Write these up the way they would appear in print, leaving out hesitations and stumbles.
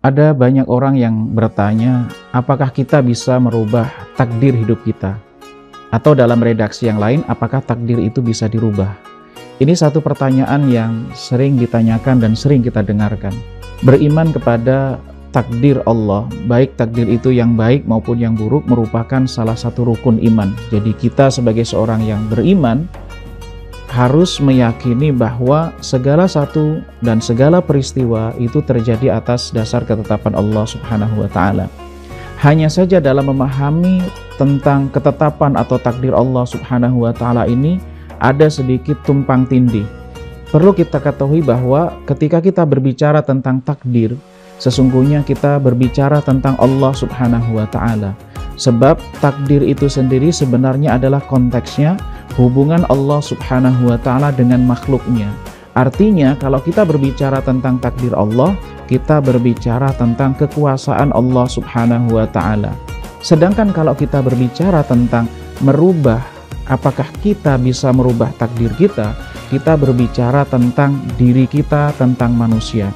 Ada banyak orang yang bertanya, apakah kita bisa merubah takdir hidup kita? Atau dalam redaksi yang lain, apakah takdir itu bisa dirubah? Ini satu pertanyaan yang sering ditanyakan dan sering kita dengarkan. Beriman kepada takdir Allah, baik takdir itu yang baik maupun yang buruk, merupakan salah satu rukun iman. Jadi kita sebagai seorang yang beriman, harus meyakini bahwa segala satu dan segala peristiwa itu terjadi atas dasar ketetapan Allah Subhanahu wa Ta'ala. Hanya saja dalam memahami tentang ketetapan atau takdir Allah Subhanahu wa Ta'ala ini ada sedikit tumpang tindih. Perlu kita ketahui bahwa ketika kita berbicara tentang takdir, sesungguhnya kita berbicara tentang Allah Subhanahu wa Ta'ala. Sebab takdir itu sendiri sebenarnya adalah konteksnya hubungan Allah Subhanahu wa Ta'ala dengan makhluknya. Artinya kalau kita berbicara tentang takdir Allah, kita berbicara tentang kekuasaan Allah Subhanahu wa Ta'ala. Sedangkan kalau kita berbicara tentang merubah, apakah kita bisa merubah takdir kita berbicara tentang diri kita, tentang manusia.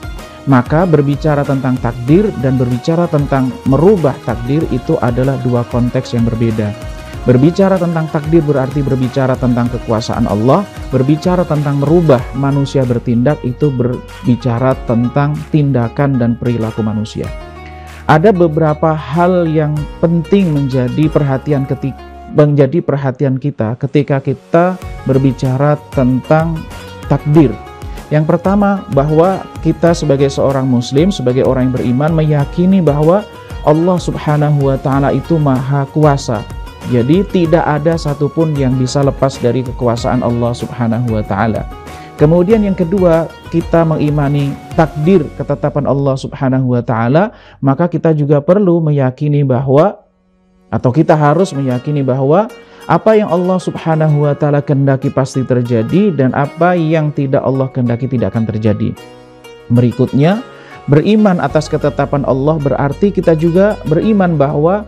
Maka berbicara tentang takdir dan berbicara tentang merubah takdir itu adalah dua konteks yang berbeda. Berbicara tentang takdir berarti berbicara tentang kekuasaan Allah. Berbicara tentang merubah manusia bertindak itu berbicara tentang tindakan dan perilaku manusia. Ada beberapa hal yang penting menjadi perhatian kita ketika kita berbicara tentang takdir. Yang pertama, bahwa kita sebagai seorang muslim, sebagai orang yang beriman, meyakini bahwa Allah Subhanahu wa Ta'ala itu maha kuasa. Jadi tidak ada satupun yang bisa lepas dari kekuasaan Allah Subhanahu wa Ta'ala. Kemudian yang kedua, kita mengimani takdir ketetapan Allah Subhanahu wa Ta'ala, maka kita juga perlu meyakini bahwa, atau kita harus meyakini bahwa apa yang Allah Subhanahu wa Ta'ala kehendaki pasti terjadi, dan apa yang tidak Allah kehendaki tidak akan terjadi. Berikutnya, beriman atas ketetapan Allah berarti kita juga beriman bahwa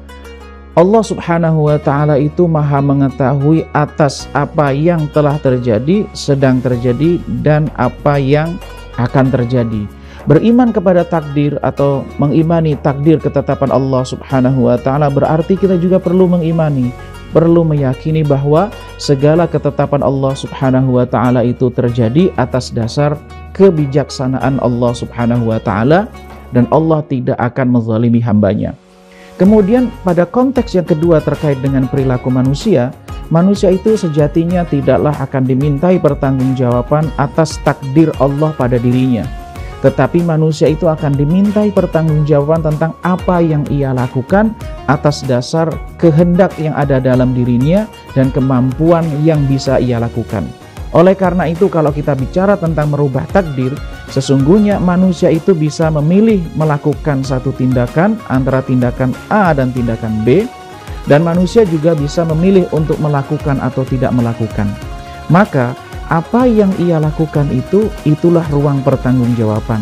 Allah Subhanahu wa Ta'ala itu maha mengetahui atas apa yang telah terjadi, sedang terjadi, dan apa yang akan terjadi. Beriman kepada takdir atau mengimani takdir ketetapan Allah Subhanahu wa Ta'ala berarti kita juga perlu meyakini bahwa segala ketetapan Allah Subhanahu wa Ta'ala itu terjadi atas dasar kebijaksanaan Allah Subhanahu wa Ta'ala, dan Allah tidak akan menzalimi hambanya. Kemudian pada konteks yang kedua terkait dengan perilaku manusia, manusia itu sejatinya tidaklah akan dimintai pertanggungjawaban atas takdir Allah pada dirinya. Tetapi manusia itu akan dimintai pertanggungjawaban tentang apa yang ia lakukan atas dasar kehendak yang ada dalam dirinya dan kemampuan yang bisa ia lakukan. Oleh karena itu, kalau kita bicara tentang merubah takdir, sesungguhnya manusia itu bisa memilih melakukan satu tindakan antara tindakan A dan tindakan B, dan manusia juga bisa memilih untuk melakukan atau tidak melakukan. Maka apa yang ia lakukan itulah ruang pertanggungjawaban.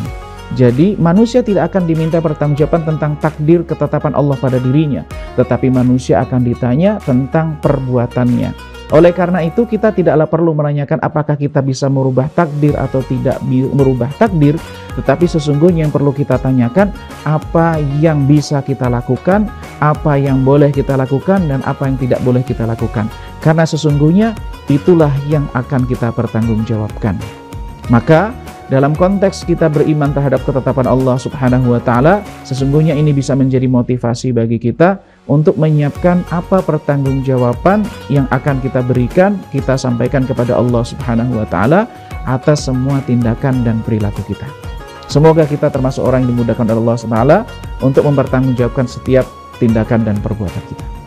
Jadi manusia tidak akan diminta pertanggungjawaban tentang takdir ketetapan Allah pada dirinya, tetapi manusia akan ditanya tentang perbuatannya. Oleh karena itu kita tidaklah perlu menanyakan apakah kita bisa merubah takdir atau tidak merubah takdir, tetapi sesungguhnya yang perlu kita tanyakan apa yang bisa kita lakukan, apa yang boleh kita lakukan, dan apa yang tidak boleh kita lakukan. Karena sesungguhnya itulah yang akan kita pertanggungjawabkan. Maka dalam konteks kita beriman terhadap ketetapan Allah Subhanahu wa Ta'ala, sesungguhnya ini bisa menjadi motivasi bagi kita untuk menyiapkan apa pertanggungjawaban yang akan kita berikan, kita sampaikan kepada Allah Subhanahu wa Ta'ala atas semua tindakan dan perilaku kita. Semoga kita termasuk orang yang dimudahkan oleh Allah Subhanahu wa Ta'ala untuk mempertanggungjawabkan setiap tindakan dan perbuatan kita.